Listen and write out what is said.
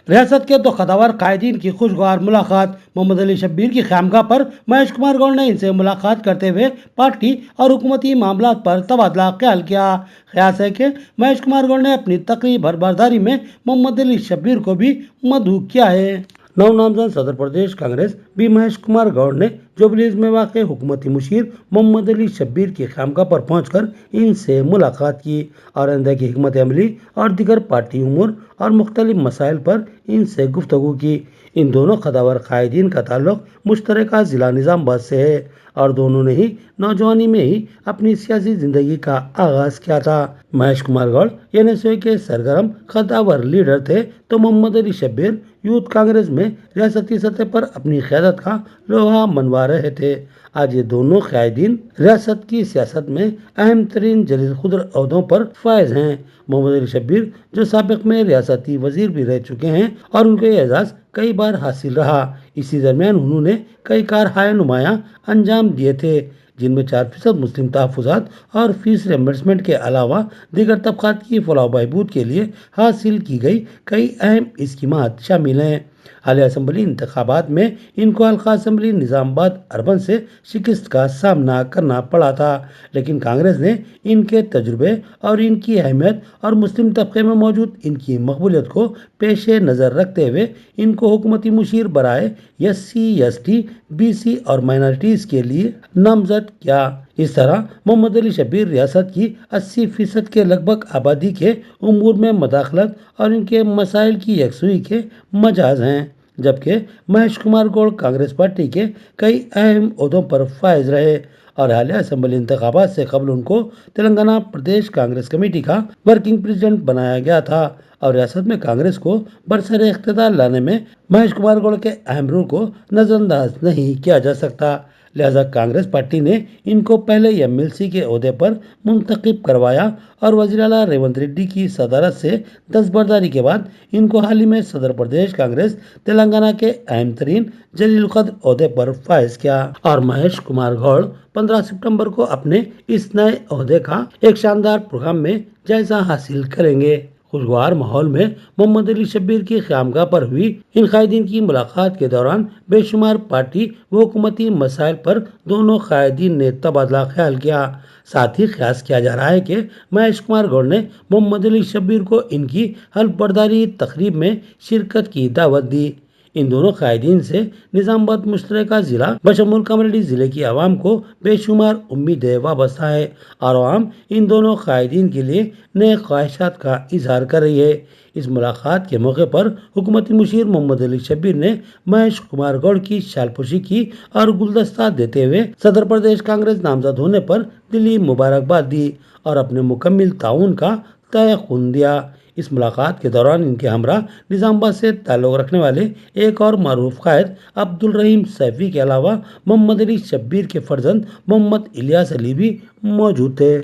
ریاست کے دو خداور قائدین کی خوشگوار ملاقات۔ محمد علی شبیر کی خیمگاہ پر مہیش کمار گوڑ نے ان سے ملاقات کرتے ہوئے پارٹی اور حکومتی معاملات پر تبادلہ خیال کیا۔ قیاس ہے کہ مہیش کمار گوڑ نے اپنی تقریب برداری میں محمد علی شبیر کو بھی مدعو کیا ہے۔ نو نامزد صدر پردیش کانگریس بی مہیش کمار گوڑ نے جوبلیز میں واقع حکومتی مشیر محمد علی شبیر کی خیمگاہ پر پہنچ کر ان سے ملاقات کی اور آئندہ کی حکمت عملی اور دیگر پارٹی امور اور مختلف مسائل پر ان سے گفتگو کی۔ ان دونوں خداور قائدین کا تعلق مشترکہ ضلع نظام آباد سے ہے اور دونوں نے ہی نوجوانی میں ہی اپنی سیاسی زندگی کا آغاز کیا تھا۔ مہیش کمار گوڑ NSU کے سرگرم خداور لیڈر تھے تو محمد علی شبیر یوتھ کانگریس میں ریاستی سطح پر اپنی قیادت کا لوہا منوا رہے تھے۔ آج یہ دونوں قائدین ریاست کی سیاست میں اہم ترین جلیل قدر عہدوں پر فائز ہیں۔ محمد علی شبیر جو سابق میں ریاستی وزیر بھی رہ چکے ہیں اور ان کو یہ اعزاز کئی بار حاصل رہا۔ اسی درمیان انہوں نے کئی کارہائے نمایاں انجام دیے تھے جن میں 4% مسلم تحفظات اور فیس ریمبرسمنٹ کے علاوہ دیگر طبقات کی فلاح و بہبود کے لیے حاصل کی گئی کئی اہم اسکیمات شامل ہیں۔ حالیہ اسمبلی انتخابات میں ان کو حلقہ اسمبلی نظام آباد اربن سے شکست کا سامنا کرنا پڑا تھا، لیکن کانگریس نے ان کے تجربے اور ان کی اہمیت اور مسلم طبقے میں موجود ان کی مقبولیت کو پیش نظر رکھتے ہوئے ان کو حکومتی مشیر برائے SC ST BC اور مائنارٹیز کے لیے نامزد کیا۔ اس طرح محمد علی شبیر ریاست کی 80% کے لگ بھگ آبادی کے امور میں مداخلت اور ان کے مسائل کی یکسوئی کے مجاز ہیں، جبکہ مہیش کمار گوڑ کانگریس پارٹی کے کئی اہم عہدوں پر فائز رہے اور حالیہ اسمبلی انتخابات سے قبل ان کو تلنگانہ پردیش کانگریس کمیٹی کا ورکنگ پریزیڈنٹ بنایا گیا تھا اور ریاست میں کانگریس کو برسر اقتدار لانے میں مہیش کمار گوڑ کے اہم رول کو نظر انداز نہیں کیا جا سکتا۔ لہذا کانگریس پارٹی نے ان کو پہلے MLC کے عہدے پر منتخب کروایا اور وزیر اعلیٰ ریونت ریڈی کی صدارت سے دستبرداری کے بعد ان کو حال ہی میں صدر پردیش کانگریس تلنگانہ کے اہم ترین جلیل القدر عہدے پر فائز کیا اور مہیش کمار گوڑ 15 ستمبر کو اپنے اس نئے عہدے کا ایک شاندار پروگرام میں جائزہ حاصل کریں گے۔ خوشگوار ماحول میں محمد علی شبیر کی خیمگاہ پر ہوئی ان قائدین کی ملاقات کے دوران بے شمار پارٹی و حکومتی مسائل پر دونوں قائدین نے تبادلہ خیال کیا۔ ساتھ ہی قیاس کیا جا رہا ہے کہ مہیش کمار گوڑ نے محمد علی شبیر کو ان کی حلف برداری تقریب میں شرکت کی دعوت دی۔ ان دونوں قائدین سے نظام آباد مشترکہ ضلع بشمول کامریڈی ضلع کی عوام کو بے شمار امیدیں وابستہ ہے اور عوام ان دونوں قائدین کے لیے نئے خواہشات کا اظہار کر رہی ہے۔ اس ملاقات کے موقع پر حکومتی مشیر محمد علی شبیر نے مہیش کمار گوڑ کی شال پوشی کی اور گلدستہ دیتے ہوئے صدر پردیش کانگریس نامزد ہونے پر دلی مبارکباد دی اور اپنے مکمل تعاون کا تیقن دیا۔ اس ملاقات کے دوران ان کے ہمراہ نظام آباد سے تعلق رکھنے والے ایک اور معروف قائد عبدالرحیم سیفی کے علاوہ محمد علی شبیر کے فرزند محمد الیاس علی بھی موجود تھے۔